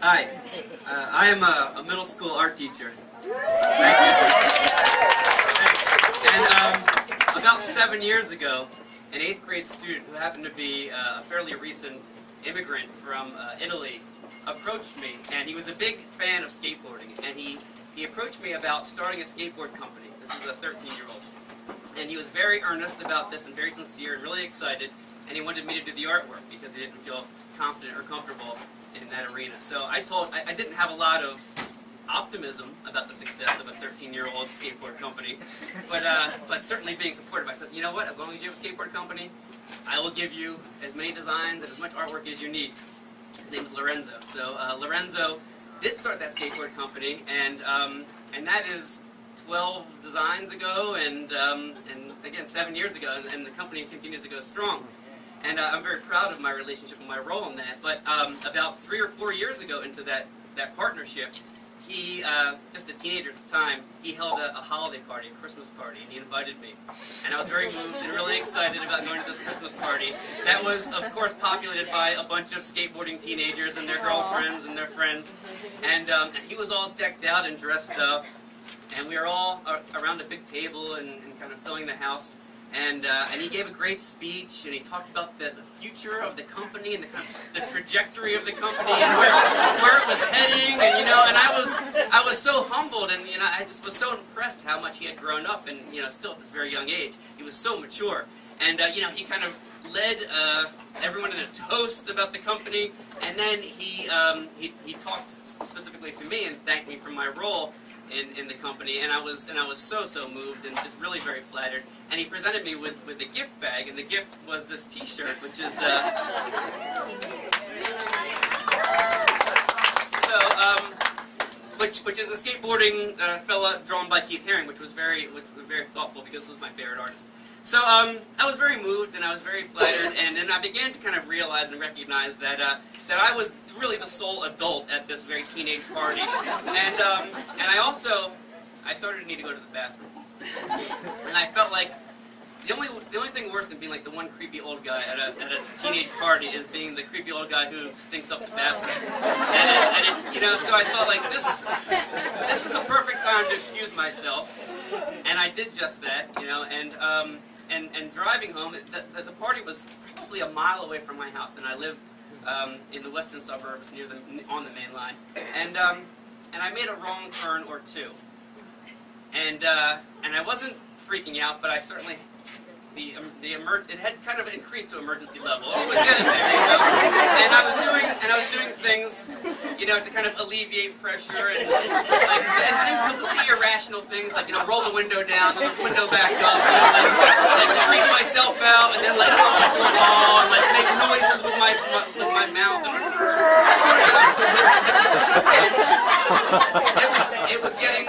Hi, I am a middle school art teacher. Thank you. Thanks. And about 7 years ago, an 8th grade student who happened to be a fairly recent immigrant from Italy approached me, and he was a big fan of skateboarding, and he approached me about starting a skateboard company. This is a 13-year-old. And he was very earnest about this and very sincere and really excited, and he wanted me to do the artwork because he didn't feel confident or comfortable in that arena. So I didn't have a lot of optimism about the success of a 13-year-old skateboard company, but certainly being supportive. I said, you know what, as long as you have a skateboard company, I will give you as many designs and as much artwork as you need. His name's Lorenzo. So Lorenzo did start that skateboard company, and that is 12 designs ago, and again 7 years ago, and the company continues to go strong. And I'm very proud of my relationship and my role in that. But about 3 or 4 years ago into that partnership, he, just a teenager at the time, he held a holiday party, a Christmas party, and he invited me. And I was very moved and really excited about going to this Christmas party. That was, of course, populated by a bunch of skateboarding teenagers and their girlfriends and their friends. And he was all decked out and dressed up. And we were all around a big table and kind of filling the house. And he gave a great speech, and he talked about the future of the company and the trajectory of the company and where it was heading, and and I was so humbled, and I just was so impressed how much he had grown up, and still at this very young age, he was so mature, and he kind of led everyone in a toast about the company, and then he talked specifically to me and thanked me for my role in the company, and I was so moved and just really very flattered. And he presented me with a gift bag, and the gift was this T-shirt, which is which is a skateboarding fella drawn by Keith Haring, which was very thoughtful because this was my favorite artist. So I was very moved and I was very flattered, and then I began to kind of realize and recognize that I was really the sole adult at this very teenage party, and I started to need to go to the bathroom, and I felt like the only thing worse than being like the one creepy old guy at a teenage party is being the creepy old guy who stinks up the bathroom, and so I thought like this is a perfect time to excuse myself, and I did just that, and driving home, the party was probably a mile away from my house, and I live in the western suburbs on the main line, and I made a wrong turn or two, and I wasn't freaking out, but I certainly it had kind of increased to emergency level. It was getting there, and I was doing things, to kind of alleviate pressure and completely irrational things, like roll the window down, the window back up, like straighten myself out, and then like go into a wall and like make noises with my mouth. And it was getting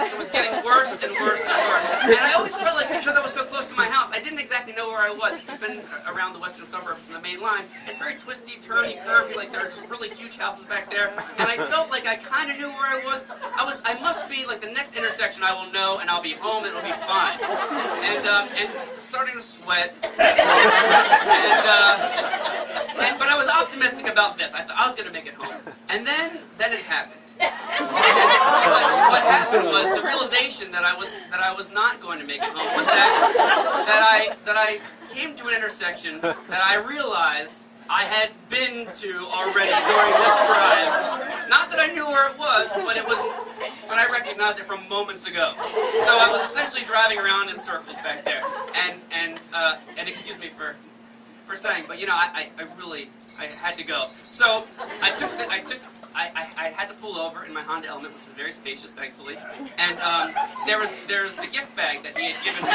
worse and worse and worse. And I always felt like because I was so close to my house, I didn't exactly know where I was. I've been around the western suburbs from the main line. It's very twisty, turny, curvy, like there are just really huge houses back there. And I felt like I kind of knew where I was. I must be like the next intersection I will know, and I'll be home, and it'll be fine. And starting to sweat. But I was optimistic about this. I thought I was going to make it home. And then it happened. What happened was the realization that I was not going to make it home was that I came to an intersection that I realized I had been to already during this drive. Not that I knew where it was, but I recognized it from moments ago. So I was essentially driving around in circles back there, and excuse me for saying, but I had to go. So I had to pull over in my Honda Element, which was very spacious, thankfully. And there's the gift bag that he had given me.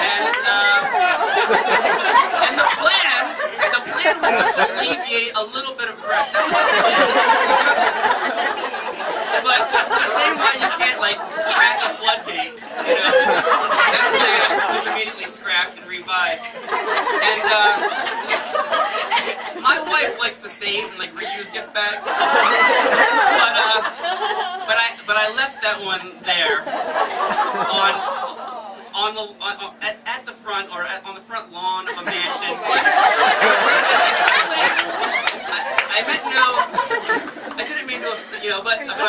And the plan was just to alleviate a little bit of pressure. That was the plan. But the same way you can't like crack a floodgate, that plan was immediately scrapped and revised. And my wife likes to save and like reuse gift bags, but I left that one there at the front or on the front lawn of a mansion. I meant no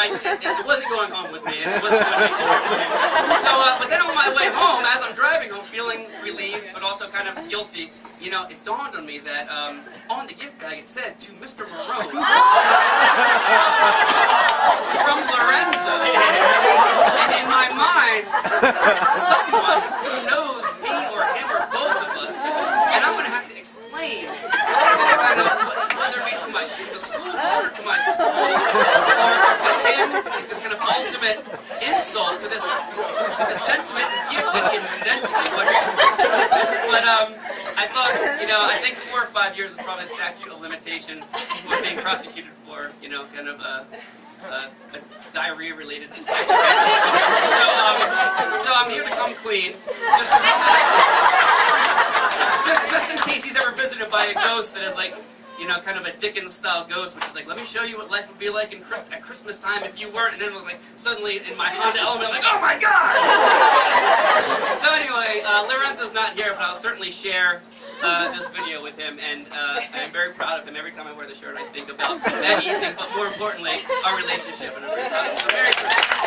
it wasn't going home with me. It wasn't going to be home with me. So, but then on my way home, as I'm driving home, feeling relieved, but also kind of guilty, you know, it dawned on me that on the gift bag it said, "To Mr. Marone." From Lorenzo. And in my mind, someone who knows me or him or both of us, and I'm going to have to explain kind of, whether it be to my school board or to my school or to him, this kind of ultimate insult to the sentiment and gift that he presented me. But I thought, you know, I think 4 or 5 years is probably a statute of limitation for being prosecuted for, you know, kind of a diarrhea-related. So I'm here to come clean, just in case he's ever visited by a ghost that is like, you know, kind of a Dickens-style ghost, which is like, let me show you what life would be like at Christmas time if you weren't, and then it was like, suddenly in my Honda Element, like, oh my god! So anyway, Lorenzo's not here, but I'll certainly share this video with him, and I'm very proud of him. Every time I wear the shirt, I think about that evening, but more importantly, our relationship, and I'm very proud of him. So Merry Christmas.